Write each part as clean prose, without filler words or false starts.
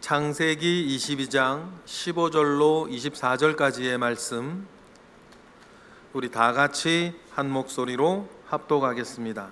창세기 22장 15절로 24절까지의 말씀, 우리 다 같이 한 목소리로 합독하겠습니다.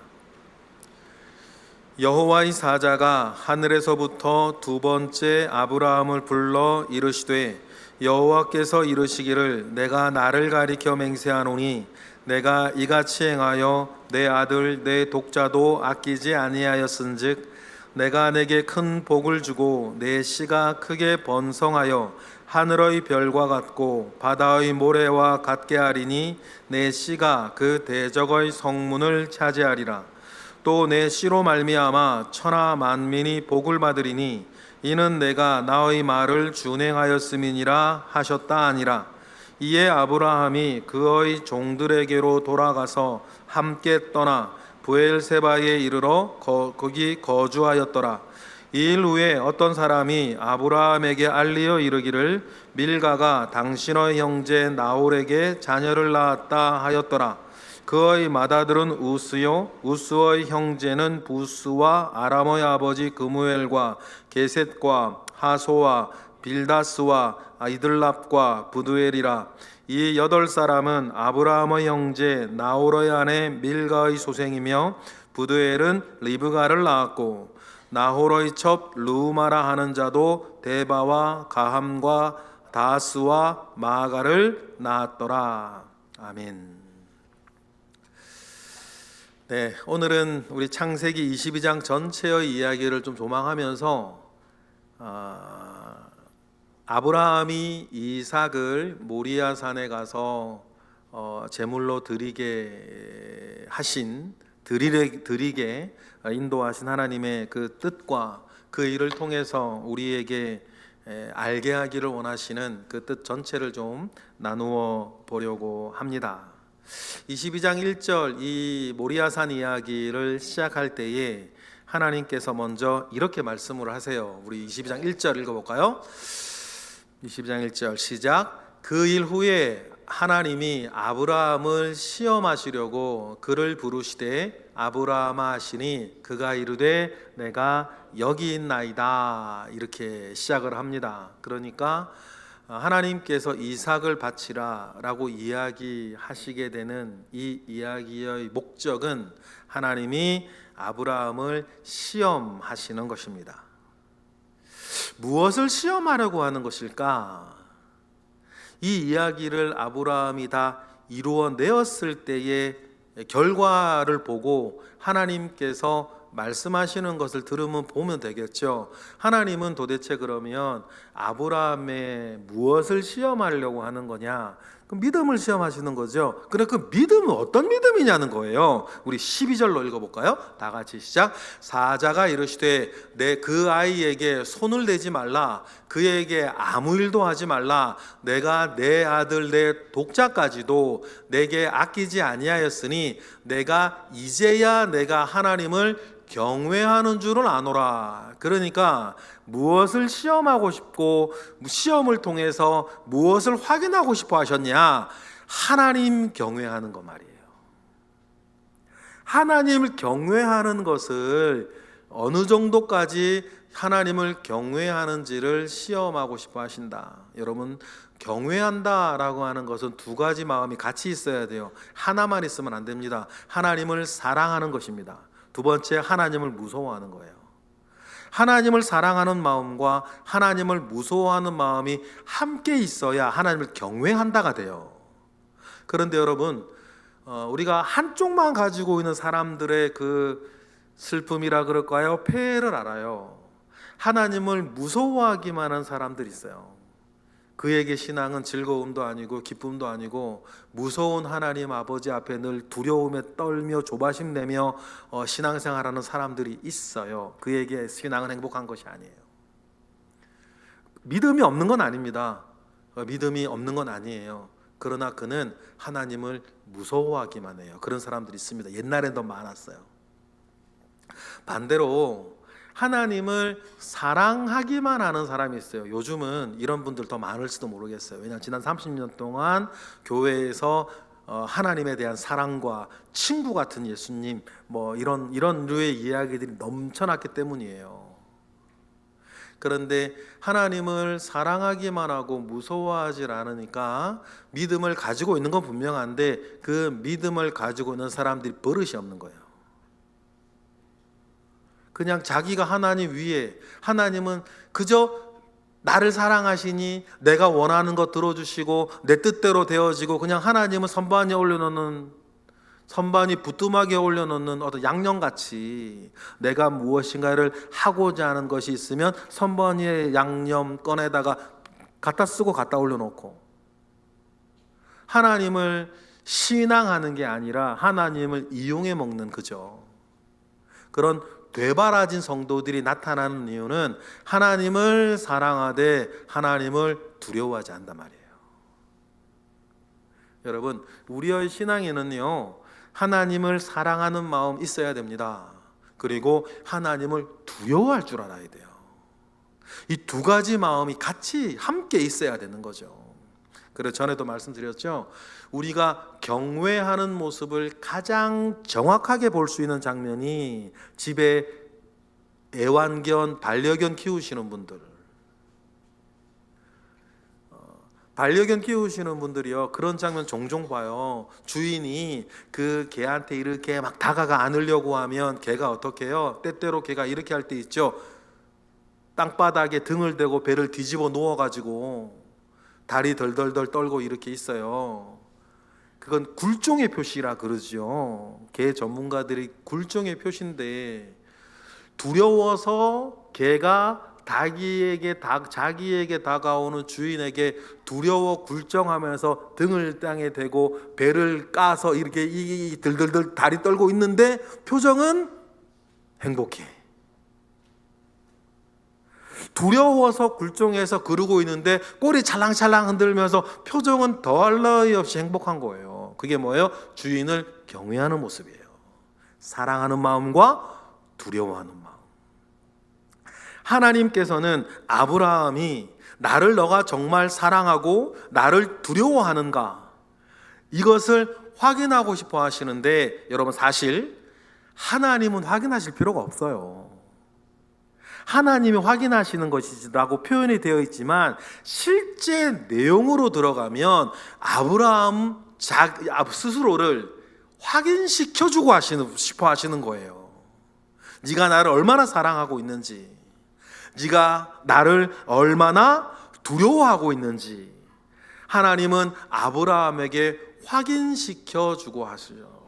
여호와의 사자가 하늘에서부터 두 번째 아브라함을 불러 이르시되, 여호와께서 이르시기를 내가 나를 가리켜 맹세하노니 내가 이같이 행하여 내 아들 내 독자도 아끼지 아니하였은즉 내가 내게 큰 복을 주고 내 씨가 크게 번성하여 하늘의 별과 같고 바다의 모래와 같게 하리니 내 씨가 그 대적의 성문을 차지하리라. 또 내 씨로 말미암아 천하 만민이 복을 받으리니 이는 내가 나의 말을 준행하였음이니라 하셨다 아니라. 이에 아브라함이 그의 종들에게로 돌아가서 함께 떠나 브엘세바에 이르러 거기 거주하였더라. 이 일 후에 어떤 사람이 아브라함에게 알리어 이르기를 밀가가 당신의 형제 나홀에게 자녀를 낳았다 하였더라. 그의 맏아들은 우스요 우스의 형제는 부스와 아람의 아버지 그무엘과 게셋과 하소와 빌다스와 이들랍과 부두엘이라. 이 8사람은 아브라함의 형제 나홀의 아내 밀가의 소생이며 부두엘은 리브가를 낳았고, 나홀의 첩 루마라 하는 자도 데바와 가함과 다스와 마가를 낳았더라. 아멘. 네, 오늘은 우리 창세기 22장 전체의 이야기를 좀 조망하면서 아브라함이 이삭을 모리아 산에 가서 제물로 드리게 인도하신 하나님의 그 뜻과 그 일을 통해서 우리에게 알게 하기를 원하시는 그 뜻 전체를 좀 나누어 보려고 합니다. 22장 1절 이 모리아산 이야기를 시작할 때에 하나님께서 먼저 이렇게 말씀을 하세요. 우리 22장 1절 읽어볼까요? 22장 1절 시작. 그 일 후에 하나님이 아브라함을 시험하시려고 그를 부르시되 아브라함아 하시니 그가 이르되 내가 여기 있나이다. 이렇게 시작을 합니다. 그러니까 하나님께서 이삭을 바치라 라고 이야기하시게 되는 이 이야기의 목적은 하나님이 아브라함을 시험하시는 것입니다. 무엇을 시험하려고 하는 것일까? 이 이야기를 아브라함이 다 이루어내었을 때의 결과를 보고 하나님께서 말씀하시는 것을 보면 되겠죠. 하나님은 도대체 그러면 아브라함의 무엇을 시험하려고 하는 거냐? 그 믿음을 시험하시는 거죠. 그래, 그 믿음은 어떤 믿음이냐는 거예요. 우리 12절로 읽어볼까요? 다 같이 시작. 사자가 이르시되 내 그 아이에게 손을 대지 말라. 그에게 아무 일도 하지 말라. 내가 내 아들 내 독자까지도 내게 아끼지 아니하였으니 내가 이제야 내가 하나님을 경외하는 줄을 아노라. 그러니까 무엇을 시험하고 싶고 시험을 통해서 무엇을 확인하고 싶어 하셨냐? 하나님 경외하는 거 말이에요. 하나님을 경외하는 것을 어느 정도까지 하나님을 경외하는지를 시험하고 싶어 하신다. 여러분, 경외한다라고 하는 것은 두 가지 마음이 같이 있어야 돼요. 하나만 있으면 안 됩니다. 하나님을 사랑하는 것입니다. 두 번째, 하나님을 무서워하는 거예요. 하나님을 사랑하는 마음과 하나님을 무서워하는 마음이 함께 있어야 하나님을 경외한다가 돼요. 그런데 여러분, 우리가 한쪽만 가지고 있는 사람들의 그 슬픔이라 그럴까요? 폐해를 알아요. 하나님을 무서워하기만 한 사람들이 있어요. 그에게 신앙은 즐거움도 아니고 기쁨도 아니고 무서운 하나님 아버지 앞에 늘 두려움에 떨며 조바심 내며 신앙생활하는 사람들이 있어요. 그에게 신앙은 행복한 것이 아니에요. 믿음이 없는 건 아닙니다. 믿음이 없는 건 아니에요. 그러나 그는 하나님을 무서워하기만 해요. 그런 사람들이 있습니다. 옛날엔 더 많았어요. 반대로 하나님을 사랑하기만 하는 사람이 있어요. 요즘은 이런 분들 더 많을지도 모르겠어요. 왜냐하면 지난 30년 동안 교회에서 하나님에 대한 사랑과 친구 같은 예수님 이런 류의 이야기들이 넘쳐났기 때문이에요. 그런데 하나님을 사랑하기만 하고 무서워하지 않으니까 믿음을 가지고 있는 건 분명한데 그 믿음을 가지고 있는 사람들이 버릇이 없는 거예요. 그냥 자기가 하나님 위에, 하나님은 그저 나를 사랑하시니 내가 원하는 것 들어주시고 내 뜻대로 되어지고, 그냥 하나님은 선반에 올려놓는, 선반이 부뚜막에 올려놓는 어떤 양념같이 내가 무엇인가를 하고자 하는 것이 있으면 선반 위에 양념 꺼내다가 갖다 쓰고 갖다 올려놓고, 하나님을 신앙하는 게 아니라 하나님을 이용해 먹는, 그죠? 그런 되바라진 성도들이 나타나는 이유는 하나님을 사랑하되 하나님을 두려워하지 않는단 말이에요. 여러분, 우리의 신앙에는요, 하나님을 사랑하는 마음 있어야 됩니다. 그리고 하나님을 두려워할 줄 알아야 돼요. 이 두 가지 마음이 같이 함께 있어야 되는 거죠. 그래서 전에도 말씀드렸죠. 우리가 경외하는 모습을 가장 정확하게 볼 수 있는 장면이 집에 애완견, 반려견 키우시는 분들, 반려견 키우시는 분들이요, 그런 장면 종종 봐요. 주인이 그 개한테 이렇게 막 다가가 안으려고 하면 개가 어떻게 해요? 때때로 개가 이렇게 할 때 있죠. 땅바닥에 등을 대고 배를 뒤집어 누워가지고 다리 덜덜덜 떨고 이렇게 있어요. 그건 굴종의 표시라 그러죠. 개 전문가들이 굴종의 표시인데, 두려워서 개가 자기에게 다가오는 주인에게 두려워 굴정하면서 등을 땅에 대고 배를 까서 이렇게 들들들 다리 떨고 있는데 표정은 행복해. 두려워서 굴종해서 그러고 있는데 꼬리 찰랑찰랑 흔들면서 표정은 더할 나위 없이 행복한 거예요. 그게 뭐예요? 주인을 경외하는 모습이에요. 사랑하는 마음과 두려워하는 마음. 하나님께서는 아브라함이 나를 너가 정말 사랑하고 나를 두려워하는가, 이것을 확인하고 싶어 하시는데, 여러분 사실 하나님은 확인하실 필요가 없어요. 하나님이 확인하시는 것이라고 표현이 되어 있지만 실제 내용으로 들어가면 아브라함 스스로를 확인시켜주고 싶어 하시는 거예요. 네가 나를 얼마나 사랑하고 있는지, 네가 나를 얼마나 두려워하고 있는지 하나님은 아브라함에게 확인시켜주고 하세요.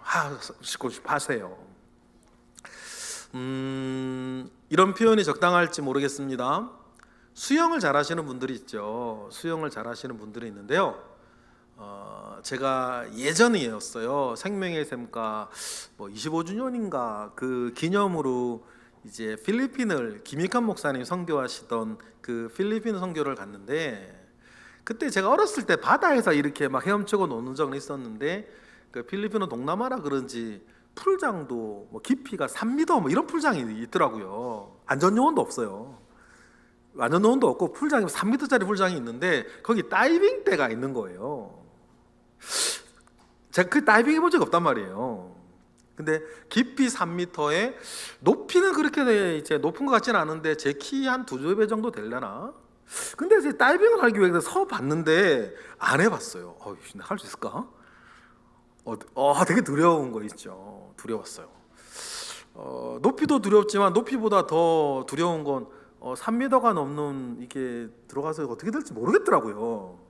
이런 표현이 적당할지 모르겠습니다. 수영을 잘하시는 분들이 있죠. 수영을 잘하시는 분들이 있는데요. 제가 예전이었어요. 생명의 샘가 25주년인가 그 기념으로 이제 필리핀을 김익환 목사님 선교하시던 그 필리핀 선교를 갔는데, 그때 제가 어렸을 때 바다에서 이렇게 막 헤엄치고 노는 적은 있었는데, 그 필리핀은 동남아라 그런지 풀장도 깊이가 3m 이런 풀장이 있더라고요. 안전요원도 없어요. 안전요원도 없고 풀장이 3m짜리 풀장이 있는데 거기 다이빙대가 있는 거예요. 제가 그 다이빙 해본 적이 없단 말이에요. 근데 깊이 3m에 높이는 그렇게 이제 높은 것 같지는 않은데 제 키 한 2배 정도 되려나? 근데 이제 다이빙을 하기 위해서 서 봤는데 안 해봤어요. 할 수 있을까? 되게 두려운 거 있죠. 두려웠어요. 높이도 두렵지만 높이보다 더 두려운 건 3m가 넘는 이게 들어가서 어떻게 될지 모르겠더라고요.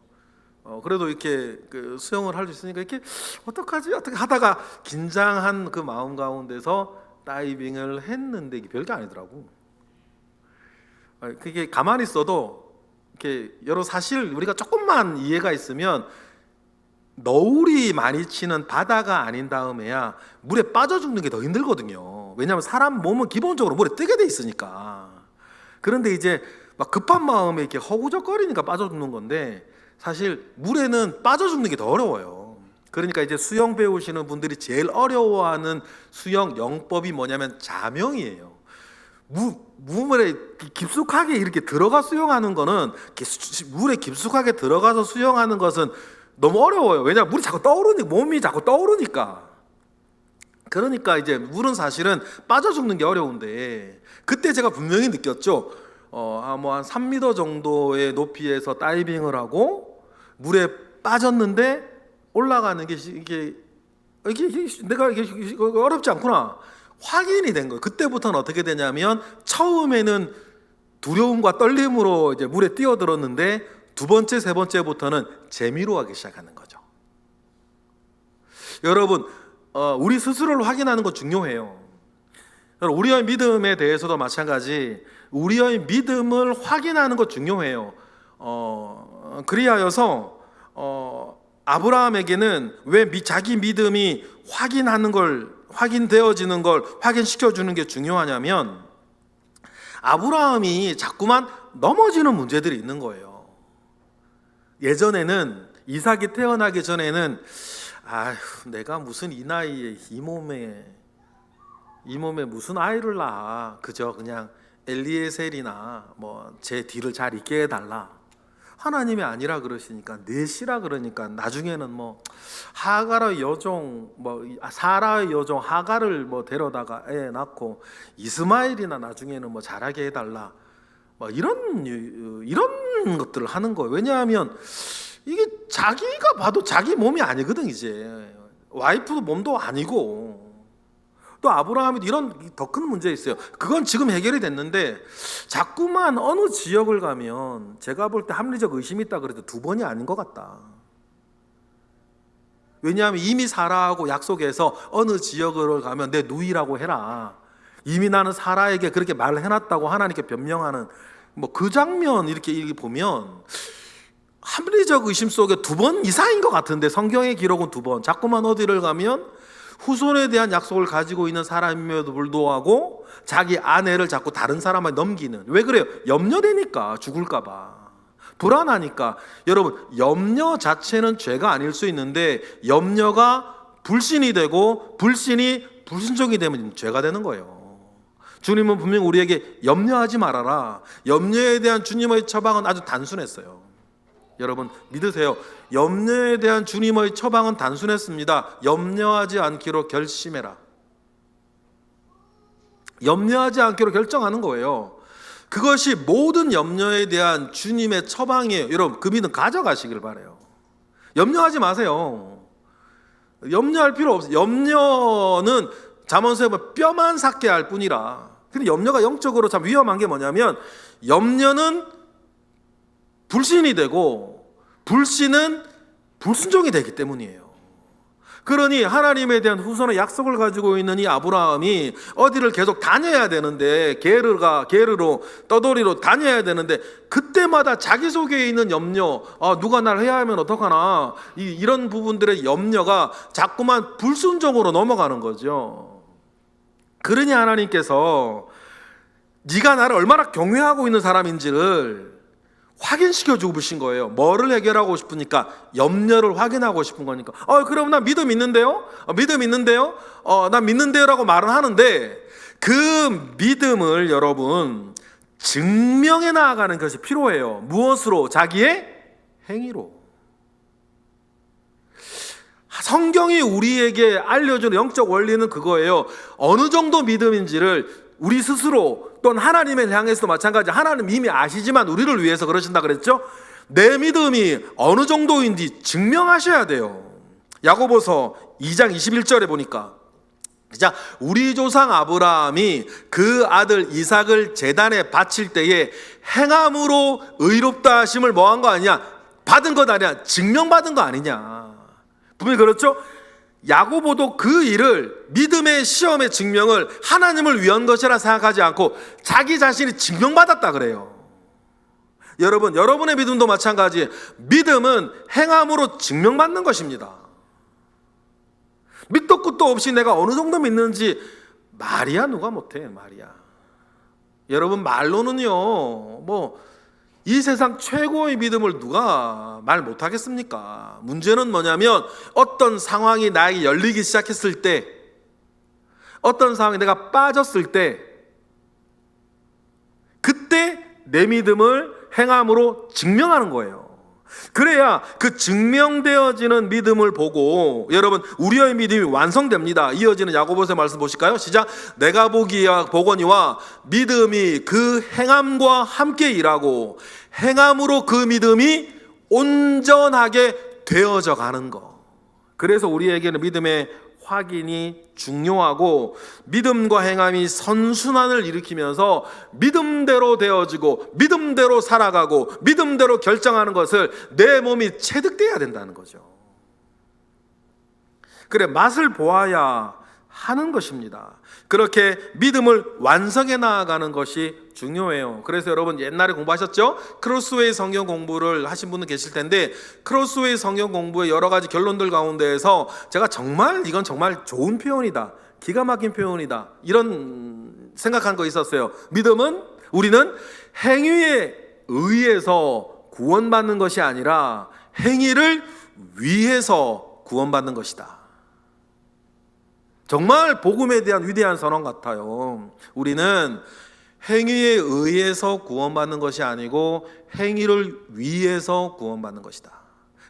그래도 이렇게 그 수영을 할 수 있으니까 이렇게 어떡하지? 어떻게 하다가 긴장한 그 마음 가운데서 다이빙을 했는데 이게 별게 아니더라고. 그게 가만히 있어도 이렇게 여러 사실 우리가 조금만 이해가 있으면 너울이 많이 치는 바다가 아닌 다음에야 물에 빠져 죽는 게 더 힘들거든요. 왜냐하면 사람 몸은 기본적으로 물에 뜨게 돼 있으니까. 그런데 이제 막 급한 마음에 이렇게 허우적거리니까 빠져 죽는 건데, 사실 물에는 빠져 죽는 게 더 어려워요. 그러니까 이제 수영 배우시는 분들이 제일 어려워하는 수영 영법이 뭐냐면 자명이에요. 물에 깊숙하게 이렇게 들어가 수영하는 거는, 물에 깊숙하게 들어가서 수영하는 것은 너무 어려워요. 왜냐하면 물이 자꾸 떠오르니까, 몸이 자꾸 떠오르니까. 그러니까 이제 물은 사실은 빠져 죽는 게 어려운데, 그때 제가 분명히 느꼈죠. 뭐 한 3m 정도의 높이에서 다이빙을 하고 물에 빠졌는데 올라가는 게 이게 내가 이게 어렵지 않구나 확인이 된 거예요. 그때부터는 어떻게 되냐면 처음에는 두려움과 떨림으로 이제 물에 뛰어들었는데 두 번째, 세 번째부터는 재미로 하기 시작하는 거죠. 여러분, 우리 스스로를 확인하는 건 중요해요. 우리의 믿음에 대해서도 마찬가지, 우리의 믿음을 확인하는 것 중요해요. 그리하여서 아브라함에게는 왜 자기 믿음이 확인되어지는 걸 확인시켜 주는 게 중요하냐면, 아브라함이 자꾸만 넘어지는 문제들이 있는 거예요. 예전에는 이삭이 태어나기 전에는 내가 무슨 이 나이에 이 몸에 무슨 아이를 낳아, 그저 그냥 엘리에셀이나 뭐 제 뒤를 잘 잇게 해달라. 하나님이 아니라 그러시니까, 넷이라 그러니까 나중에는 뭐 하갈의 여종, 뭐 사라의 여종 하갈을 뭐 데려다가 애 낳고 이스마엘이나 나중에는 뭐 잘하게 해달라. 뭐 이런 것들을 하는 거예요. 왜냐하면 이게 자기가 봐도 자기 몸이 아니거든. 이제 와이프도 몸도 아니고. 또 아브라함이 이런 더 큰 문제 있어요. 그건 지금 해결이 됐는데 자꾸만 어느 지역을 가면, 제가 볼 때 합리적 의심이 있다 그래도 두 번이 아닌 것 같다. 왜냐하면 이미 사라하고 약속해서 어느 지역을 가면 내 누이라고 해라. 이미 나는 사라에게 그렇게 말을 해놨다고 하나님께 변명하는 뭐 그 장면 이렇게 보면 합리적 의심 속에 두 번 이상인 것 같은데, 성경의 기록은 두 번. 자꾸만 어디를 가면 후손에 대한 약속을 가지고 있는 사람임에도 불구하고 자기 아내를 자꾸 다른 사람한테 넘기는. 왜 그래요? 염려되니까, 죽을까 봐, 불안하니까. 여러분, 염려 자체는 죄가 아닐 수 있는데 염려가 불신이 되고 불신이 불순종이 되면 죄가 되는 거예요. 주님은 분명 우리에게 염려하지 말아라. 염려에 대한 주님의 처방은 아주 단순했어요. 여러분 믿으세요. 염려에 대한 주님의 처방은 단순했습니다. 염려하지 않기로 결심해라. 염려하지 않기로 결정하는 거예요. 그것이 모든 염려에 대한 주님의 처방이에요. 여러분 그 믿음 가져가시길 바라요. 염려하지 마세요. 염려할 필요 없어요. 염려는 잠언서에 보면 뼈만 삭게 할 뿐이라. 근데 염려가 영적으로 참 위험한 게 뭐냐면, 염려는 불신이 되고 불신은 불순종이 되기 때문이에요. 그러니 하나님에 대한 후손의 약속을 가지고 있는 이 아브라함이 어디를 계속 다녀야 되는데, 게르로 떠돌이로 다녀야 되는데, 그때마다 자기 속에 있는 염려, 누가 날 해하면 어떡하나, 이런 부분들의 염려가 자꾸만 불순종으로 넘어가는 거죠. 그러니 하나님께서 네가 나를 얼마나 경외하고 있는 사람인지를 확인시켜 주고 싶으신 거예요. 뭐를 해결하고 싶으니까? 염려를 확인하고 싶은 거니까. 그럼 나 믿음 있는데요? 나 믿는데요? 라고 말은 하는데, 그 믿음을 여러분 증명해 나아가는 것이 필요해요. 무엇으로? 자기의 행위로. 성경이 우리에게 알려주는 영적 원리는 그거예요. 어느 정도 믿음인지를 우리 스스로, 또는 하나님을 향해서도 마찬가지. 하나님 이미 아시지만 우리를 위해서 그러신다 그랬죠. 내 믿음이 어느 정도인지 증명하셔야 돼요. 야고보서 2장 21절에 보니까, 자, 우리 조상 아브라함이 그 아들 이삭을 제단에 바칠 때에 행함으로 의롭다 하심을 뭐한 거 아니냐? 받은 것 아니냐? 증명받은 거 아니냐? 분명히 그렇죠? 야고보도 그 일을, 믿음의 시험의 증명을 하나님을 위한 것이라 생각하지 않고 자기 자신이 증명받았다 그래요. 여러분, 여러분의 믿음도 마찬가지예요. 믿음은 행함으로 증명받는 것입니다. 밑도 끝도 없이 내가 어느 정도 믿는지 말이야 누가 못해. 말이야. 여러분 말로는요, 이 세상 최고의 믿음을 누가 말 못하겠습니까? 문제는 뭐냐면, 어떤 상황이 나에게 열리기 시작했을 때, 어떤 상황에 내가 빠졌을 때, 그때 내 믿음을 행함으로 증명하는 거예요. 그래야 그 증명되어지는 믿음을 보고 여러분 우리의 믿음이 완성됩니다. 이어지는 야고보서 말씀 보실까요? 시작. 내가 보거니와 믿음이 그 행함과 함께 일하고 행함으로 그 믿음이 온전하게 되어져 가는 것. 그래서 우리에게는 믿음의 확인이 중요하고 믿음과 행함이 선순환을 일으키면서 믿음대로 되어지고 믿음대로 살아가고 믿음대로 결정하는 것을 내 몸이 체득돼야 된다는 거죠. 그래, 맛을 보아야 하는 것입니다. 그렇게 믿음을 완성해 나아가는 것이 중요해요. 그래서 여러분 옛날에 공부하셨죠? 크로스웨이 성경 공부를 하신 분은 계실 텐데 크로스웨이 성경 공부의 여러 가지 결론들 가운데에서 제가 이건 정말 좋은 표현이다, 기가 막힌 표현이다, 이런 생각한 거 있었어요. 우리는 행위에 의해서 구원받는 것이 아니라 행위를 위해서 구원받는 것이다. 정말 복음에 대한 위대한 선언 같아요. 우리는 행위에 의해서 구원받는 것이 아니고 행위를 위해서 구원받는 것이다.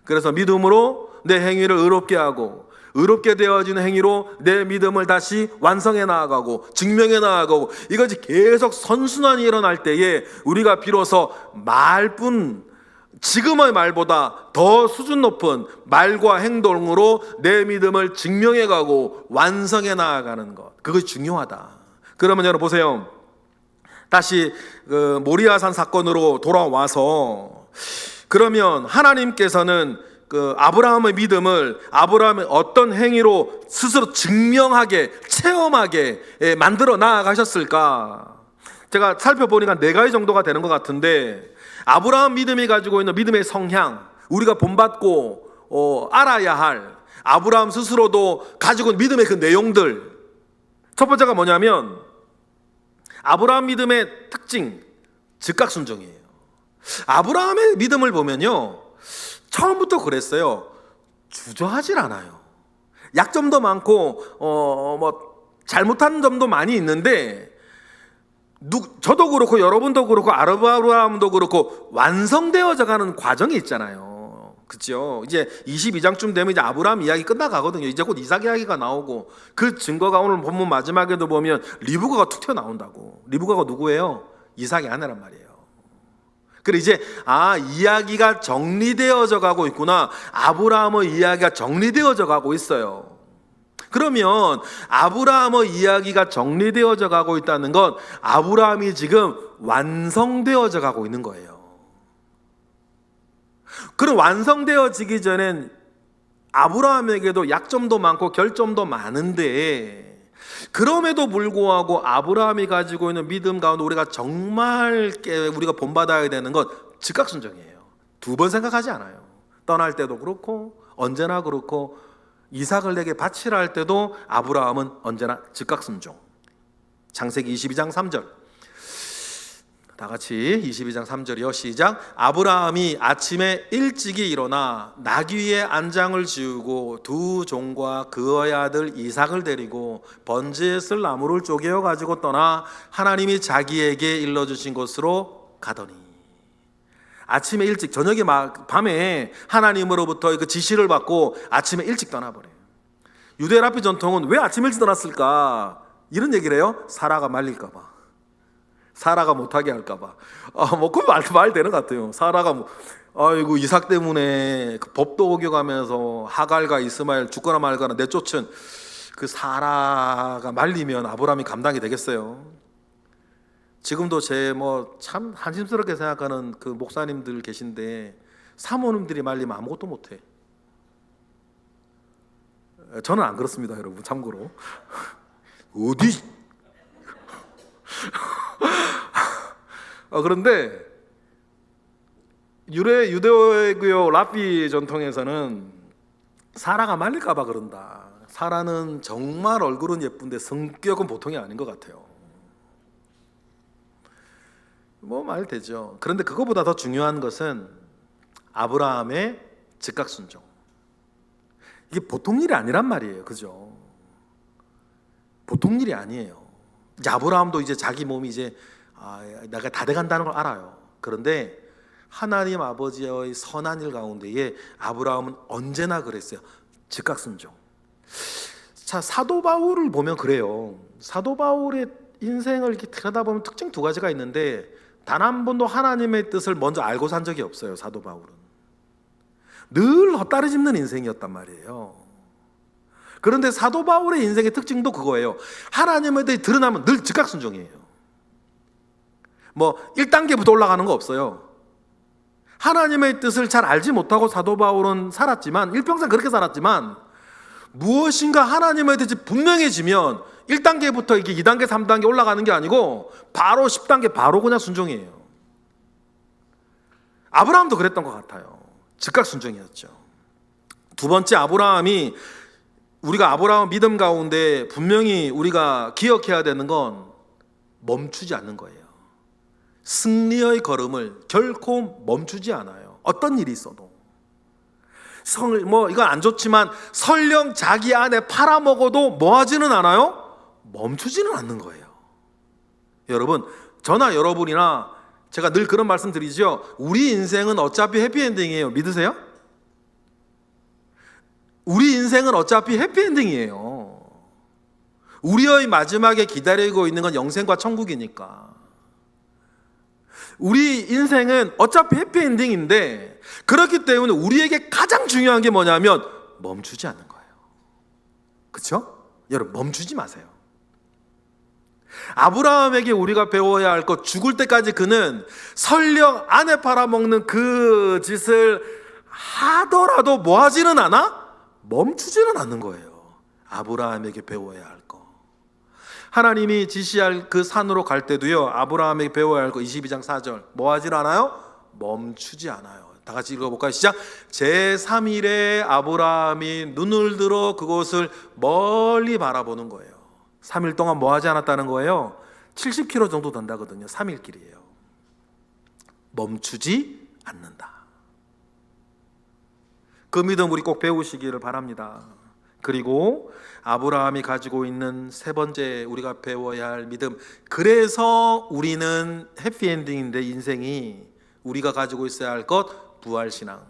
그래서 믿음으로 내 행위를 의롭게 하고 의롭게 되어지는 행위로 내 믿음을 다시 완성해 나아가고 증명해 나아가고 이것이 계속 선순환이 일어날 때에 우리가 비로소 지금의 말보다 더 수준 높은 말과 행동으로 내 믿음을 증명해 가고 완성해 나아가는 것, 그것이 중요하다. 그러면 여러분 보세요. 다시 모리아산 사건으로 돌아와서 그러면 하나님께서는 아브라함의 믿음을 아브라함의 어떤 행위로 스스로 증명하게 체험하게 만들어 나아가셨을까? 제가 살펴보니까 4가지 정도가 되는 것 같은데 아브라함 믿음이 가지고 있는 믿음의 성향, 우리가 본받고 알아야 할 아브라함 스스로도 가지고 있는 믿음의 그 내용들, 첫 번째가 뭐냐면 아브라함 믿음의 특징, 즉각순종이에요. 아브라함의 믿음을 보면요, 처음부터 그랬어요. 주저하질 않아요. 약점도 많고 잘못한 점도 많이 있는데 저도 그렇고 여러분도 그렇고 아브라함도 그렇고 완성되어져 가는 과정이 있잖아요. 그렇죠? 이제 22장쯤 되면 이제 아브라함 이야기 끝나가거든요. 이제 곧 이삭 이야기가 나오고 그 증거가 오늘 본문 마지막에도 보면 리브가가 툭 튀어나온다고. 리브가가 누구예요? 이삭의 아내란 말이에요. 그래 이제 이야기가 정리되어져 가고 있구나. 아브라함의 이야기가 정리되어져 가고 있어요. 그러면 아브라함의 이야기가 정리되어져 가고 있다는 건 아브라함이 지금 완성되어져 가고 있는 거예요. 그럼 완성되어지기 전엔 아브라함에게도 약점도 많고 결점도 많은데 그럼에도 불구하고 아브라함이 가지고 있는 믿음 가운데 우리가 정말 우리가 본받아야 되는 건 즉각순종이에요. 2번 생각하지 않아요. 떠날 때도 그렇고 언제나 그렇고 이삭을 내게 바치라 할 때도 아브라함은 언제나 즉각순종. 창세기 22장 3절 다 같이 22장 3절이요. 시작. 아브라함이 아침에 일찍이 일어나 나귀 위에 안장을 지우고 2 종과 그의 아들 이삭을 데리고 번제에 쓸 나무를 쪼개어 가지고 떠나 하나님이 자기에게 일러주신 곳으로 가더니, 아침에 일찍, 저녁에 밤에 하나님으로부터 그 지시를 받고 아침에 일찍 떠나버려요. 유대라피 전통은 왜 아침 일찍 떠났을까? 이런 얘기를 해요. 사라가 말릴까 봐, 사라가 못하게 할까 봐. 그 말 되는 것 같아요. 사라가 아이고 이삭 때문에 그 법도 어겨가면서 하갈과 이스마엘 죽거나 말거나 내쫓은 그 사라가 말리면 아브라함이 감당이 되겠어요? 지금도 참 한심스럽게 생각하는 그 목사님들 계신데 사모님들이 말리면 아무것도 못해. 저는 안 그렇습니다, 여러분. 참고로 어디 그런데 유대교 랍비 전통에서는 사라가 말릴까 봐 그런다. 사라는 정말 얼굴은 예쁜데 성격은 보통이 아닌 것 같아요. 말 되죠. 그런데 그거보다 더 중요한 것은 아브라함의 즉각순종. 이게 보통 일이 아니란 말이에요. 그죠? 보통 일이 아니에요. 이제 아브라함도 이제 자기 몸이 이제 내가 다 돼간다는 걸 알아요. 그런데 하나님 아버지의 선한 일 가운데에 아브라함은 언제나 그랬어요. 즉각 순종. 자, 사도 바울을 보면 그래요. 사도 바울의 인생을 이렇게 들여다보면 특징 두 가지가 있는데 단 한 번도 하나님의 뜻을 먼저 알고 산 적이 없어요. 사도 바울은 늘 헛다리 짚는 인생이었단 말이에요. 그런데 사도 바울의 인생의 특징도 그거예요. 하나님에 대해 드러나면 늘 즉각 순종이에요. 뭐 1단계부터 올라가는 거 없어요. 하나님의 뜻을 잘 알지 못하고 사도 바울은 살았지만, 일평생 그렇게 살았지만, 무엇인가 하나님의 뜻이 분명해지면 1단계부터 이게 2단계 3단계 올라가는 게 아니고 바로 10단계 바로 그냥 순종이에요. 아브라함도 그랬던 것 같아요. 즉각 순종이었죠. 두 번째, 우리가 아브라함 믿음 가운데 분명히 우리가 기억해야 되는 건 멈추지 않는 거예요. 승리의 걸음을 결코 멈추지 않아요. 어떤 일이 있어도. 이건 안 좋지만 설령 자기 안에 팔아먹어도 뭐 하지는 않아요? 멈추지는 않는 거예요. 여러분, 저나 여러분이나 제가 늘 그런 말씀 드리죠. 우리 인생은 어차피 해피엔딩이에요. 믿으세요? 우리 인생은 어차피 해피엔딩이에요. 우리의 마지막에 기다리고 있는 건 영생과 천국이니까. 우리 인생은 어차피 해피엔딩인데, 그렇기 때문에 우리에게 가장 중요한 게 뭐냐면 멈추지 않는 거예요. 그렇죠? 여러분, 멈추지 마세요. 아브라함에게 우리가 배워야 할 것, 죽을 때까지 그는 설령 아내 팔아먹는 그 짓을 하더라도 뭐 하지는 않아? 멈추지는 않는 거예요. 아브라함에게 배워야 할 것. 하나님이 지시할 그 산으로 갈 때도요, 아브라함에게 배워야 할 것 22장 4절 뭐 하질 않아요? 멈추지 않아요. 다 같이 읽어볼까요? 시작. 제3일에 아브라함이 눈을 들어 그곳을 멀리 바라보는 거예요. 3일 동안 뭐 하지 않았다는 거예요? 70km 정도 된다거든요. 3일 길이에요. 멈추지 않는다. 그 믿음 우리 꼭 배우시기를 바랍니다. 그리고 아브라함이 가지고 있는 세 번째 우리가 배워야 할 믿음, 그래서 우리는 해피엔딩인데 인생이 우리가 가지고 있어야 할 것, 부활신앙.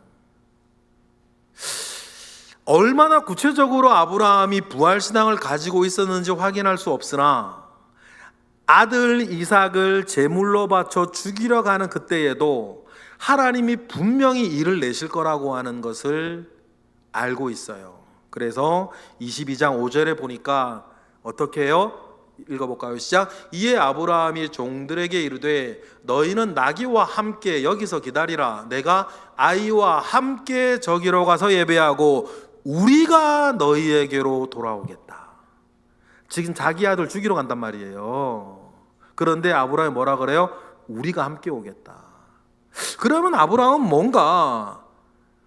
얼마나 구체적으로 아브라함이 부활신앙을 가지고 있었는지 확인할 수 없으나 아들 이삭을 제물로 바쳐 죽이려 가는 그때에도 하나님이 분명히 일을 내실 거라고 하는 것을 알고 있어요. 그래서 22장 5절에 보니까 어떻게 해요? 읽어볼까요? 시작. 이에 아브라함이 종들에게 이르되 너희는 나귀와 함께 여기서 기다리라. 내가 아이와 함께 저기로 가서 예배하고 우리가 너희에게로 돌아오겠다. 지금 자기 아들 죽이러 간단 말이에요. 그런데 아브라함이 뭐라 그래요? 우리가 함께 오겠다. 그러면 아브라함은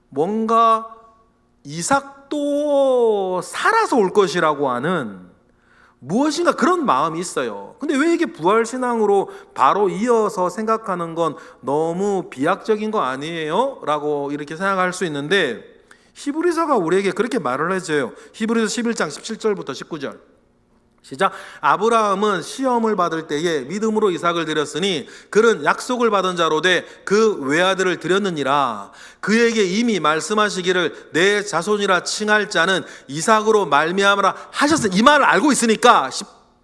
뭔가 이삭도 살아서 올 것이라고 하는 무엇인가 그런 마음이 있어요. 근데 왜 이게 부활신앙으로 바로 이어서 생각하는 건 너무 비약적인 거 아니에요? 라고 이렇게 생각할 수 있는데 히브리서가 우리에게 그렇게 말을 해줘요. 히브리서 11장 17절부터 19절 시작. 아브라함은 시험을 받을 때에 믿음으로 이삭을 드렸으니 그는 약속을 받은 자로 돼 그 외아들을 드렸느니라. 그에게 이미 말씀하시기를 내 자손이라 칭할 자는 이삭으로 말미암으라 하셨으니, 이 말을 알고 있으니까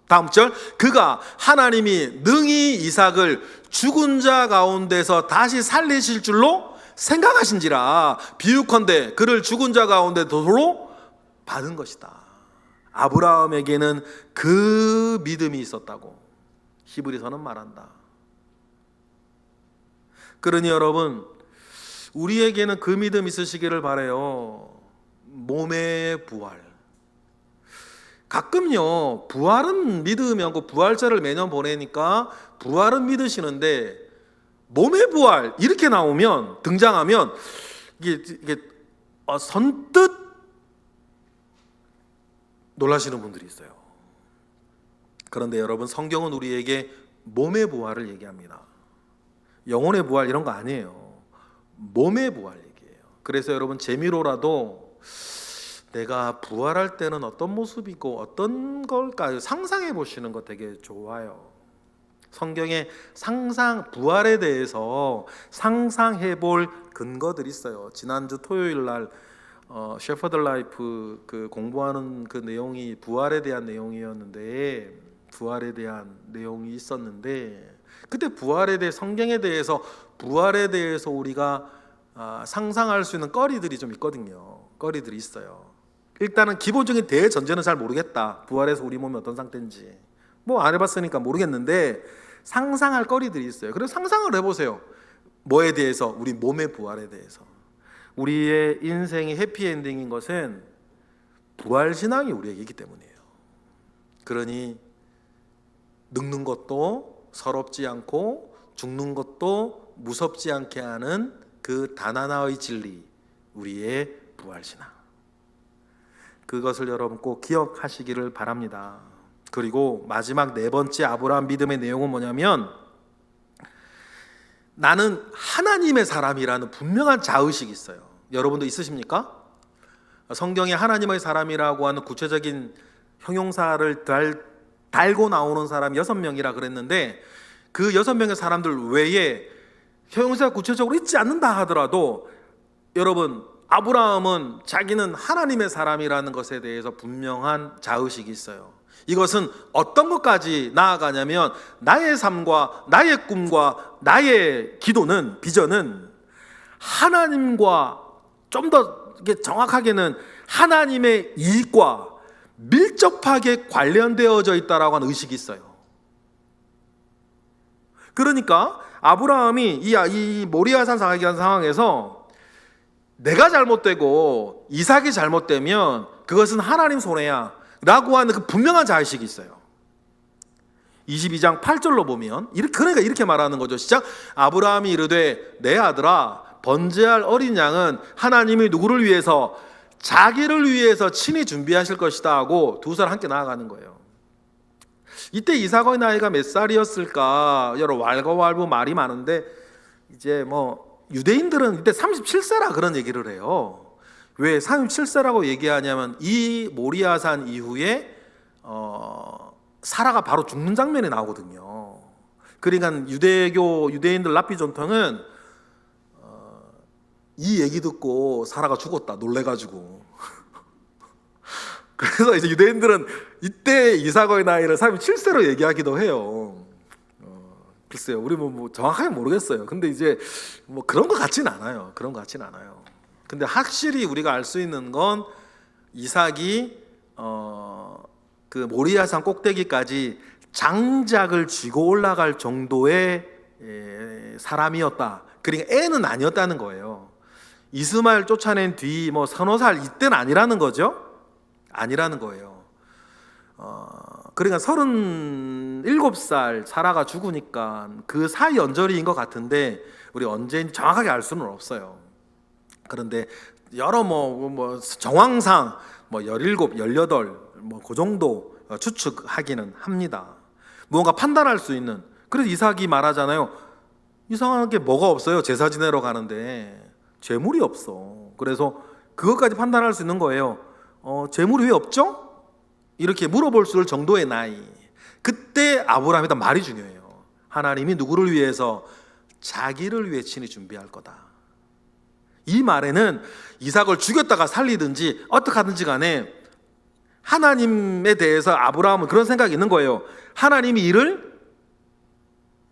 다음 절, 그가 하나님이 능히 이삭을 죽은 자 가운데서 다시 살리실 줄로 생각하신지라. 비유컨대 그를 죽은 자 가운데 도로 받은 것이다. 아브라함에게는 그 믿음이 있었다고 히브리서는 말한다. 그러니 여러분, 우리에게는 그 믿음 있으시기를 바라요. 몸의 부활. 가끔요, 부활은 믿음이 않고 부활절을 매년 보내니까 부활은 믿으시는데 몸의 부활 이렇게 나오면, 등장하면 이게 선뜻 놀라시는 분들이 있어요. 그런데 여러분, 성경은 우리에게 몸의 부활을 얘기합니다. 영혼의 부활 이런 거 아니에요. 몸의 부활 얘기해요. 그래서 여러분, 재미로라도 내가 부활할 때는 어떤 모습이고 어떤 걸까요? 상상해 보시는 거 되게 좋아요. 성경에 부활에 대해서 상상해 볼 근거들이 있어요. 지난주 토요일 날 셰퍼드 라이프 그 공부하는 그 내용이 부활에 대한 내용이었는데, 부활에 대한 내용이 있었는데, 그때 성경에 대해서 부활에 대해서 우리가 상상할 수 있는 거리들이 좀 있거든요. 거리들이 있어요. 일단은 기본적인 대전제는 잘 모르겠다. 부활해서 우리 몸이 어떤 상태인지 뭐 안 해봤으니까 모르겠는데 상상할 거리들이 있어요. 그래서 상상을 해보세요. 뭐에 대해서? 우리 몸의 부활에 대해서. 우리의 인생이 해피엔딩인 것은 부활신앙이 우리에게 있기 때문이에요. 그러니 늙는 것도 서럽지 않고 죽는 것도 무섭지 않게 하는 그 단 하나의 진리, 우리의 부활신앙. 그것을 여러분 꼭 기억하시기를 바랍니다. 그리고 마지막 네 번째 아브라함 믿음의 내용은 뭐냐면, 나는 하나님의 사람이라는 분명한 자의식이 있어요. 여러분도 있으십니까? 성경에 하나님의 사람이라고 하는 구체적인 형용사를 달고 나오는 사람이 6명이라 그랬는데, 그 6명의 사람들 외에 형용사가 구체적으로 있지 않는다 하더라도 여러분, 아브라함은 자기는 하나님의 사람이라는 것에 대해서 분명한 자의식이 있어요. 이것은 어떤 것까지 나아가냐면, 나의 삶과 나의 꿈과 나의 기도는, 비전은 하나님과 좀 더 정확하게는 하나님의 이익과 밀접하게 관련되어져 있다라고 하는 의식이 있어요. 그러니까 아브라함이 이 모리아산 사기한 상황에서 내가 잘못되고 이삭이 잘못되면 그것은 하나님 손해야 라고 하는 그 분명한 자의식이 있어요. 22장 8절로 보면 그러니까 이렇게 말하는 거죠. 시작. 아브라함이 이르되 내 아들아, 번제할 어린 양은 하나님이 누구를 위해서? 자기를 위해서 친히 준비하실 것이다 하고 두 사람 함께 나아가는 거예요. 이때 이삭의 나이가 몇 살이었을까? 여러 왈가왈부 말이 많은데, 이제 뭐 유대인들은 이때 37세라 그런 얘기를 해요. 왜 37세라고 얘기하냐면, 이 모리아산 이후에 사라가 바로 죽는 장면이 나오거든요. 그러니까 유대인들 랍비 전통은 이 얘기 듣고 사라가 죽었다 놀래가지고 그래서 이제 유대인들은 이때 이삭의 나이를 37세로 얘기하기도 해요. 글쎄요, 우리 뭐 정확하게 모르겠어요. 근데 이제 뭐 그런 것 같진 않아요. 근데 확실히 우리가 알 수 있는 건 이삭이 그 모리아산 꼭대기까지 장작을 쥐고 올라갈 정도의 사람이었다. 그러니까 애는 아니었다는 거예요. 이스마엘 쫓아낸 뒤 뭐 서너 살 이때는 아니라는 거죠. 아니라는 거예요. 그러니까 37살 사라가 죽으니까 그 사이 언저리인 것 같은데 우리 언제인지 정확하게 알 수는 없어요. 그런데 여러 뭐 정황상 뭐 17, 18 뭐 그 정도 추측하기는 합니다. 무언가 판단할 수 있는. 그래서 이삭이 말하잖아요. 이상하게 뭐가 없어요. 제사 지내러 가는데 재물이 없어. 그래서 그것까지 판단할 수 있는 거예요. 재물이 왜 없죠? 이렇게 물어볼 수 있을 정도의 나이. 그때 아브라함이다 말이 중요해요. 하나님이 누구를 위해서? 자기를 위해 친히 준비할 거다. 이 말에는 이삭을 죽였다가 살리든지 어떻게 하든지 간에 하나님에 대해서 아브라함은 그런 생각이 있는 거예요. 하나님이 이를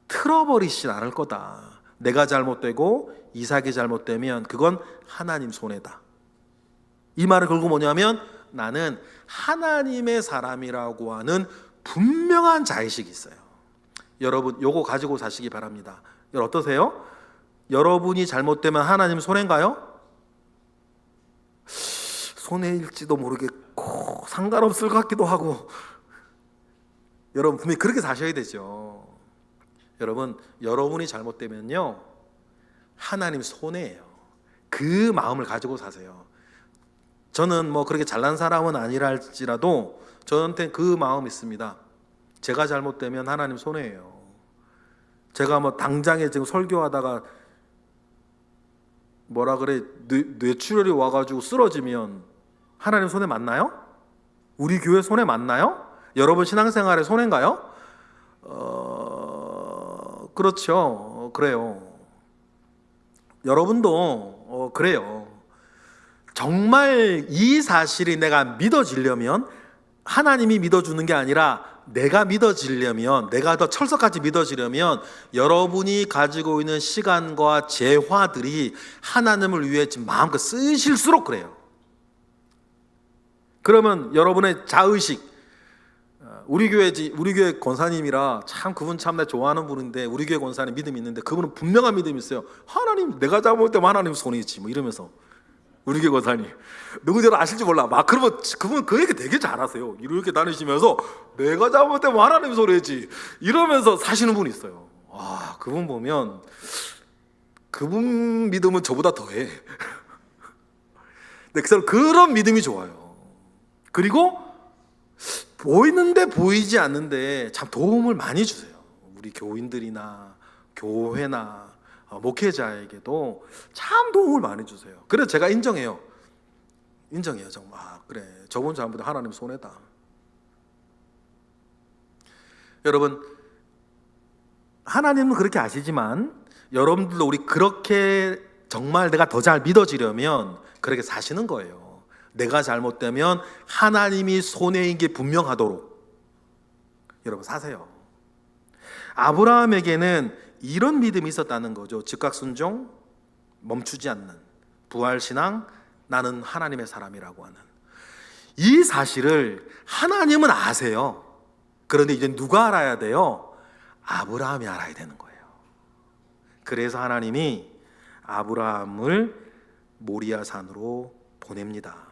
틀어버리진 않을 거다. 내가 잘못되고 이삭이 잘못되면 그건 하나님 손해다. 이 말은 결국 뭐냐면, 나는 하나님의 사람이라고 하는 분명한 자의식이 있어요. 여러분 요거 가지고 사시기 바랍니다. 여러분 어떠세요? 여러분이 잘못되면 하나님 손해인가요? 손해일지도 모르겠고 상관없을 것 같기도 하고. 여러분 분명히 그렇게 사셔야 되죠. 여러분, 여러분이 잘못되면요 하나님 손해예요. 그 마음을 가지고 사세요. 저는 뭐 그렇게 잘난 사람은 아니라 할지라도 저한테 그 마음이 있습니다. 제가 잘못되면 하나님 손해예요. 제가 뭐 당장에 지금 설교하다가 뭐라 그래 뇌출혈이 와가지고 쓰러지면 하나님 손해 맞나요? 우리 교회 손해 맞나요? 여러분 신앙생활에 손해인가요? 그렇죠. 그래요. 여러분도 그래요. 정말 이 사실이 내가 믿어지려면 하나님이 믿어주는 게 아니라 내가 믿어지려면, 내가 더 철석같이 믿어지려면 여러분이 가지고 있는 시간과 재화들이 하나님을 위해 지금 마음껏 쓰실수록 그래요. 그러면 여러분의 자의식, 우리 교회 권사님이라 참 그분 참 내 좋아하는 분인데, 우리 교회 권사님 믿음이 있는데 그분은 분명한 믿음이 있어요. 하나님, 내가 잘못할 때만 하나님 손에 있지 뭐 이러면서. 우리 교회 권사님 누구들 아실지 몰라. 막 그러면 그분 그 얘기 되게 잘하세요. 이렇게 다니시면서 내가 잘못할 때만 하나님 손에 있지 이러면서 사시는 분이 있어요. 와, 그분 보면 그분 믿음은 저보다 더해. 근데 그런 믿음이 좋아요. 그리고 보이는데 보이지 않는데 참 도움을 많이 주세요. 우리 교인들이나 교회나 목회자에게도 참 도움을 많이 주세요. 그래서 제가 인정해요. 정말. 그래, 저번 잘못은 하나님 손에다. 여러분, 하나님은 그렇게 아시지만 여러분들도 우리 그렇게 정말 내가 더 잘 믿어지려면 그렇게 사시는 거예요. 내가 잘못되면 하나님이 손해인 게 분명하도록 여러분 사세요. 아브라함에게는 이런 믿음이 있었다는 거죠. 즉각 순종, 멈추지 않는 부활신앙, 나는 하나님의 사람이라고 하는 이 사실을 하나님은 아세요. 그런데 이제 누가 알아야 돼요? 아브라함이 알아야 되는 거예요. 그래서 하나님이 아브라함을 모리아 산으로 보냅니다.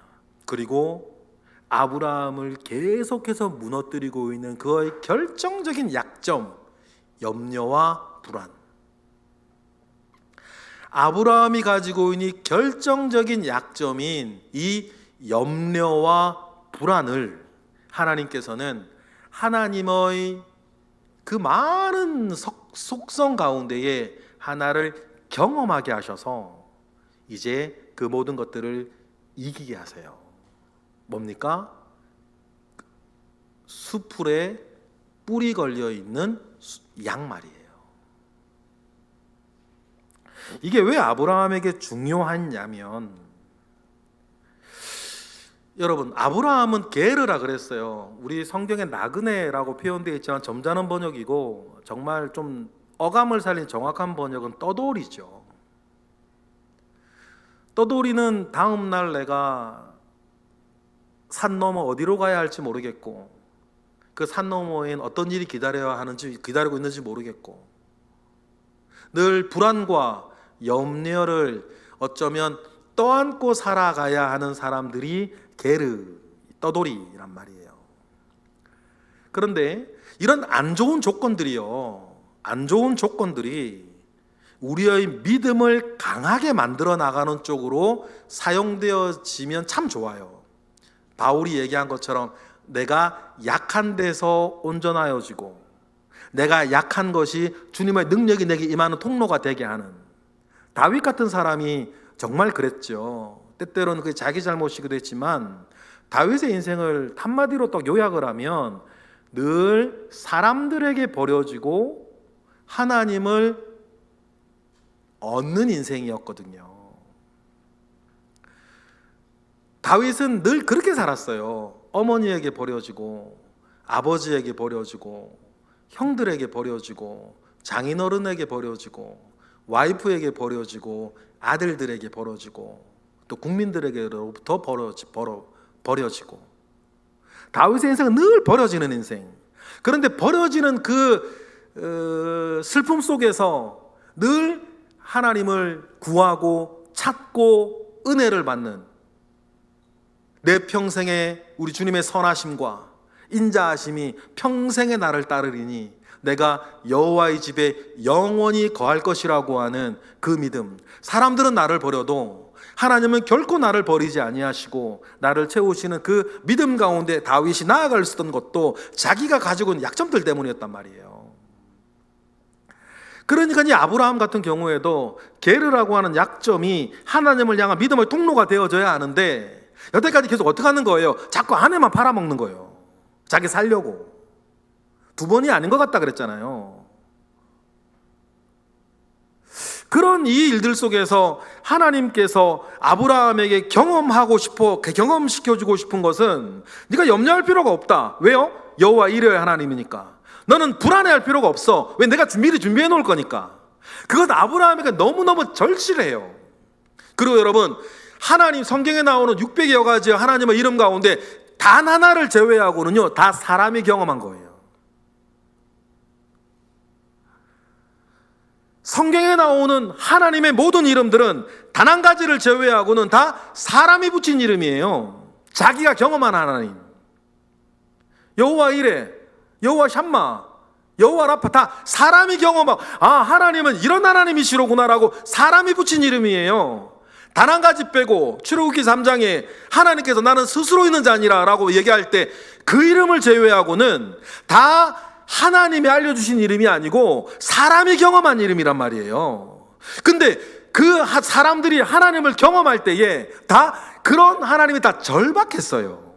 그리고 아브라함을 계속해서 무너뜨리고 있는 그의 결정적인 약점, 염려와 불안. 아브라함이 가지고 있는 결정적인 약점인 이 염려와 불안을 하나님께서는 하나님의 그 많은 속성 가운데에 하나를 경험하게 하셔서 이제 그 모든 것들을 이기게 하세요. 뭡니까? 수풀에 뿔이 걸려 있는 양말이에요. 이게 왜 아브라함에게 중요하냐면, 여러분, 아브라함은 게르라 그랬어요. 우리 성경에 나그네라고 표현되어 있지만 점잖은 번역이고 정말 좀 어감을 살린 정확한 번역은 떠돌이죠. 떠돌이는 다음날 내가 산 너머 어디로 가야 할지 모르겠고 그 산 너머엔 어떤 일이 기다리고 있는지 모르겠고 늘 불안과 염려를 어쩌면 떠안고 살아가야 하는 사람들이 게르, 떠돌이란 말이에요. 그런데 이런 안 좋은 조건들이 우리의 믿음을 강하게 만들어 나가는 쪽으로 사용되어지면 참 좋아요. 바울이 얘기한 것처럼 내가 약한 데서 온전하여지고 내가 약한 것이 주님의 능력이 내게 임하는 통로가 되게 하는, 다윗 같은 사람이 정말 그랬죠. 때때로는 그게 자기 잘못이기도 했지만 다윗의 인생을 한마디로 딱 요약을 하면 늘 사람들에게 버려지고 하나님을 얻는 인생이었거든요. 다윗은 늘 그렇게 살았어요. 어머니에게 버려지고 아버지에게 버려지고 형들에게 버려지고 장인어른에게 버려지고 와이프에게 버려지고 아들들에게 버려지고 또 국민들에게로부터 버려지고 다윗의 인생은 늘 버려지는 인생. 그런데 버려지는 그 슬픔 속에서 늘 하나님을 구하고 찾고 은혜를 받는, 내 평생에 우리 주님의 선하심과 인자하심이 평생에 나를 따르리니 내가 여호와의 집에 영원히 거할 것이라고 하는 그 믿음. 사람들은 나를 버려도 하나님은 결코 나를 버리지 아니하시고 나를 채우시는 그 믿음 가운데 다윗이 나아갈 수 있던 것도 자기가 가지고 있는 약점들 때문이었단 말이에요. 그러니까 이 아브라함 같은 경우에도 게르라고 하는 약점이 하나님을 향한 믿음의 통로가 되어져야 하는데 여태까지 계속 어떻게 하는 거예요? 자꾸 아내만 팔아먹는 거예요. 자기 살려고. 두 번이 아닌 것 같다 그랬잖아요. 그런 이 일들 속에서 하나님께서 아브라함에게 경험시켜주고 싶은 것은 네가 염려할 필요가 없다. 왜요? 여호와 이레의 하나님이니까. 너는 불안해할 필요가 없어. 왜? 내가 미리 준비해 놓을 거니까. 그건 아브라함에게 너무너무 절실해요. 그리고 여러분, 하나님 성경에 나오는 600여 가지 하나님의 이름 가운데 단 하나를 제외하고는요, 다 사람이 경험한 거예요. 성경에 나오는 하나님의 모든 이름들은 단 한 가지를 제외하고는 다 사람이 붙인 이름이에요. 자기가 경험한 하나님. 여호와 이레, 여호와 샴마, 여호와 라파, 다 사람이 경험하고, 아, 하나님은 이런 하나님이시로구나라고 사람이 붙인 이름이에요. 단 한 가지 빼고 출애굽기 3장에 하나님께서 나는 스스로 있는 자니라 라고 얘기할 때 그 이름을 제외하고는 다 하나님이 알려주신 이름이 아니고 사람이 경험한 이름이란 말이에요. 근데 그 사람들이 하나님을 경험할 때에 다 그런 하나님이 다 절박했어요.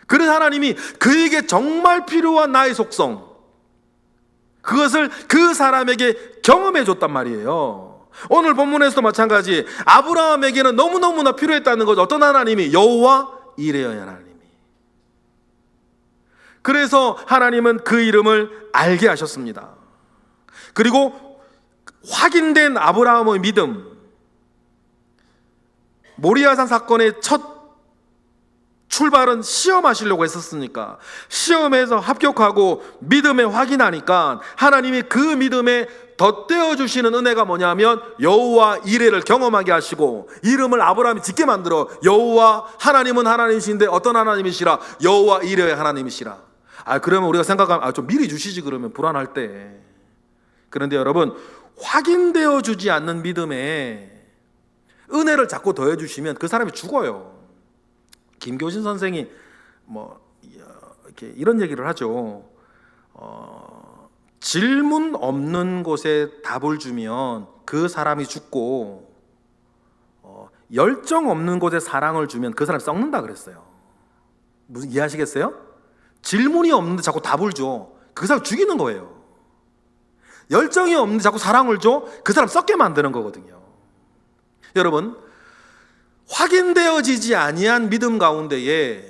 그런 하나님이 그에게 정말 필요한 나의 속성, 그것을 그 사람에게 경험해 줬단 말이에요. 오늘 본문에서도 마찬가지, 아브라함에게는 너무너무나 필요했다는 거죠. 어떤 하나님이? 여호와 이레의 하나님이. 그래서 하나님은 그 이름을 알게 하셨습니다. 그리고 확인된 아브라함의 믿음, 모리아산 사건의 첫 출발은 시험하시려고 했었으니까 시험에서 합격하고 믿음에 확인하니까 하나님이 그 믿음에 덧대어 주시는 은혜가 뭐냐면 여호와 이레를 경험하게 하시고 이름을 아브라함이 짓게 만들어. 여호와 하나님은 하나님이신데 어떤 하나님이시라? 여호와 이레의 하나님이시라. 그러면 우리가 생각하면 좀 미리 주시지, 그러면 불안할 때. 그런데 여러분, 확인되어 주지 않는 믿음에 은혜를 자꾸 더해 주시면 그 사람이 죽어요. 김교신 선생이 이렇게 이런 얘기를 하죠. 질문 없는 곳에 답을 주면 그 사람이 죽고, 열정 없는 곳에 사랑을 주면 그 사람이 썩는다 그랬어요. 무슨 이해하시겠어요? 질문이 없는데 자꾸 답을 줘. 그 사람 죽이는 거예요. 열정이 없는데 자꾸 사랑을 줘. 그 사람 썩게 만드는 거거든요. 여러분, 확인되어지지 아니한 믿음 가운데에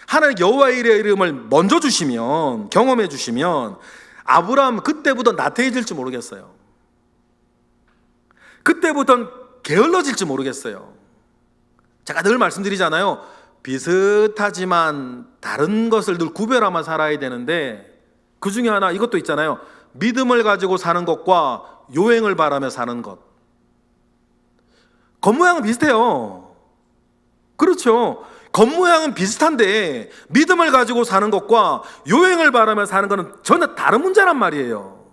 하나님 여호와 이레의 이름을 먼저 주시면, 경험해 주시면 아브라함 그때부터 나태해질지 모르겠어요. 그때부터는 게을러질지 모르겠어요. 제가 늘 말씀드리잖아요. 비슷하지만 다른 것을 늘 구별하며 살아야 되는데, 그 중에 하나 이것도 있잖아요. 믿음을 가지고 사는 것과 요행을 바라며 사는 것. 겉모양은 비슷해요. 그렇죠. 겉모양은 비슷한데 믿음을 가지고 사는 것과 요행을 바라며 사는 것은 전혀 다른 문제란 말이에요.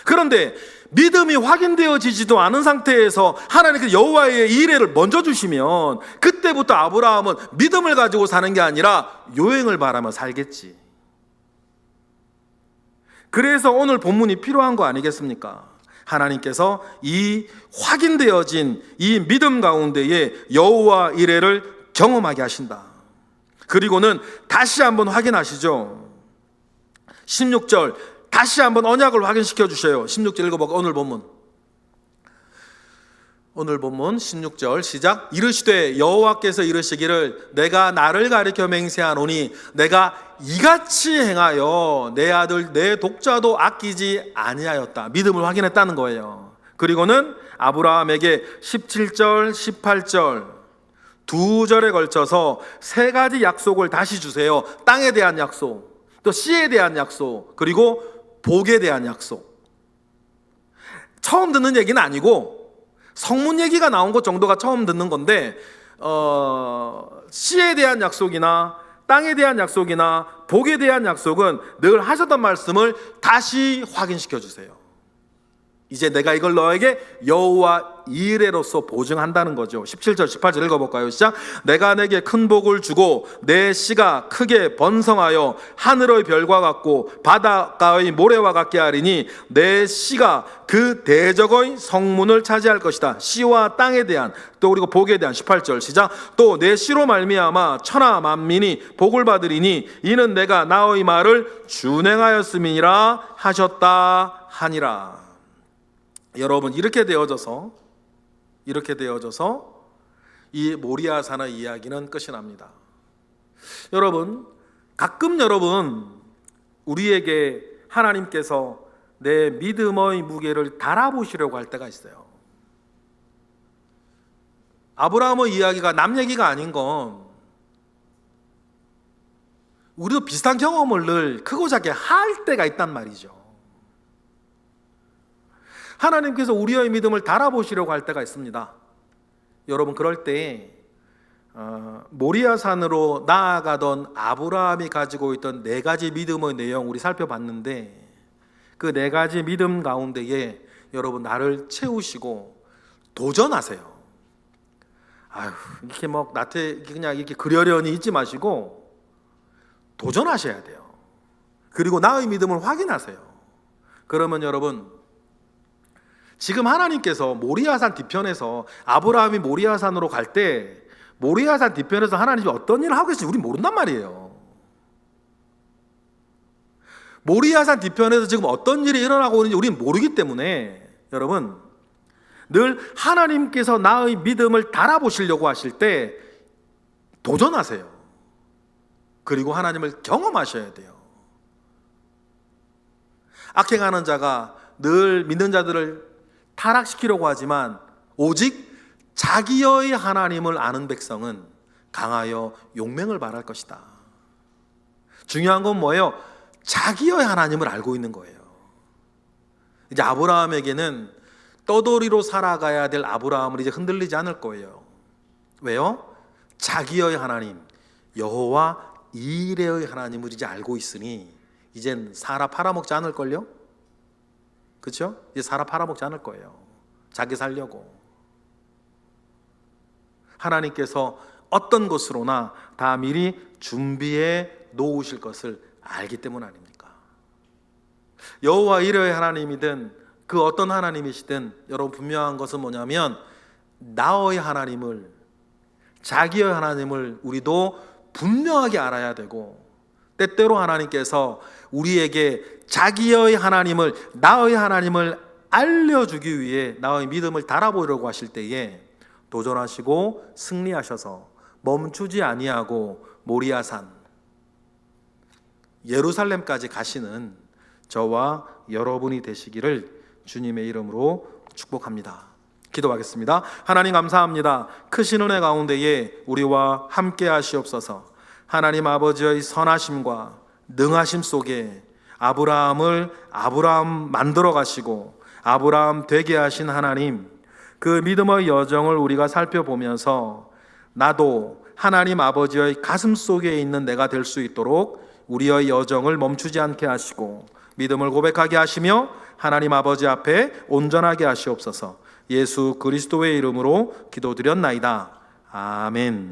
그런데 믿음이 확인되어지지도 않은 상태에서 하나님께서 여호와의 이레를 먼저 주시면 그때부터 아브라함은 믿음을 가지고 사는 게 아니라 요행을 바라며 살겠지. 그래서 오늘 본문이 필요한 거 아니겠습니까? 하나님께서 이 확인되어진 이 믿음 가운데에 여호와 이레를 경험하게 하신다. 그리고는 다시 한번 확인하시죠. 16절 다시 한번 언약을 확인시켜 주셔요. 16절 읽어보고 오늘 본문 16절 시작. 이르시되 여호와께서 이르시기를 내가 나를 가리켜 맹세하노니 내가 이같이 행하여 내 아들 내 독자도 아끼지 아니하였다. 믿음을 확인했다는 거예요. 그리고는 아브라함에게 17절 18절 두 절에 걸쳐서 세 가지 약속을 다시 주세요. 땅에 대한 약속, 또 씨에 대한 약속, 그리고 복에 대한 약속. 처음 듣는 얘기는 아니고 성문 얘기가 나온 것 정도가 처음 듣는 건데, 씨에 대한 약속이나 땅에 대한 약속이나 복에 대한 약속은 늘 하셨던 말씀을 다시 확인시켜 주세요. 이제 내가 이걸 너에게 여호와 이레로서 보증한다는 거죠. 17절 18절 읽어볼까요? 시작. 내가 내게 큰 복을 주고 내 씨가 크게 번성하여 하늘의 별과 같고 바닷가의 모래와 같게 하리니 내 씨가 그 대적의 성문을 차지할 것이다. 씨와 땅에 대한, 또 그리고 복에 대한 18절 시작. 또 내 씨로 말미암아 천하 만민이 복을 받으리니 이는 내가 나의 말을 준행하였음이니라 하셨다 하니라. 여러분 이렇게 되어져서 이 모리아산의 이야기는 끝이 납니다. 여러분 가끔 우리에게 하나님께서 내 믿음의 무게를 달아보시려고 할 때가 있어요. 아브라함의 이야기가 남 얘기가 아닌 건 우리도 비슷한 경험을 늘 크고 작게 할 때가 있단 말이죠. 하나님께서 우리의 믿음을 달아보시려고 할 때가 있습니다. 여러분 그럴 때 모리아산으로 나아가던 아브라함이 가지고 있던 4가지 믿음의 내용 우리 살펴봤는데, 그 4가지 믿음 가운데에 여러분 나를 채우시고 도전하세요. 이렇게 나한테 그냥 이렇게 그러려니 있지 마시고 도전하셔야 돼요. 그리고 나의 믿음을 확인하세요. 그러면 여러분 지금 하나님께서 모리아산 뒤편에서 아브라함이 모리아산으로 갈 때 모리아산 뒤편에서 하나님이 어떤 일을 하고 계신지 우리 모른단 말이에요. 모리아산 뒤편에서 지금 어떤 일이 일어나고 있는지 우리는 모르기 때문에 여러분 늘 하나님께서 나의 믿음을 달아보시려고 하실 때 도전하세요. 그리고 하나님을 경험하셔야 돼요. 악행하는 자가 늘 믿는 자들을 타락시키려고 하지만 오직 자기의 하나님을 아는 백성은 강하여 용맹을 발할 것이다. 중요한 건 뭐예요? 자기의 하나님을 알고 있는 거예요. 이제 아브라함에게는 떠돌이로 살아가야 될 아브라함은 이제 흔들리지 않을 거예요. 왜요? 자기의 하나님 여호와 이레의 하나님을 이제 알고 있으니 이젠 사라 팔아먹지 않을걸요? 그렇죠? 이제 사라 팔아먹지 않을 거예요. 자기 살려고. 하나님께서 어떤 것으로나 다 미리 준비해 놓으실 것을 알기 때문 아닙니까? 여호와 이레의 하나님이든 그 어떤 하나님이시든 여러분 분명한 것은 뭐냐면 나의 하나님을, 자기의 하나님을 우리도 분명하게 알아야 되고, 때때로 하나님께서 우리에게 자기의 하나님을, 나의 하나님을 알려주기 위해 나의 믿음을 달아보려고 하실 때에 도전하시고 승리하셔서 멈추지 아니하고 모리아산 예루살렘까지 가시는 저와 여러분이 되시기를 주님의 이름으로 축복합니다. 기도하겠습니다. 하나님 감사합니다. 크신 은혜 가운데에 우리와 함께 하시옵소서. 하나님 아버지의 선하심과 능하심 속에 아브라함을 아브라함 만들어 가시고 아브라함 되게 하신 하나님, 그 믿음의 여정을 우리가 살펴보면서 나도 하나님 아버지의 가슴 속에 있는 내가 될 수 있도록 우리의 여정을 멈추지 않게 하시고 믿음을 고백하게 하시며 하나님 아버지 앞에 온전하게 하시옵소서. 예수 그리스도의 이름으로 기도드렸나이다. 아멘.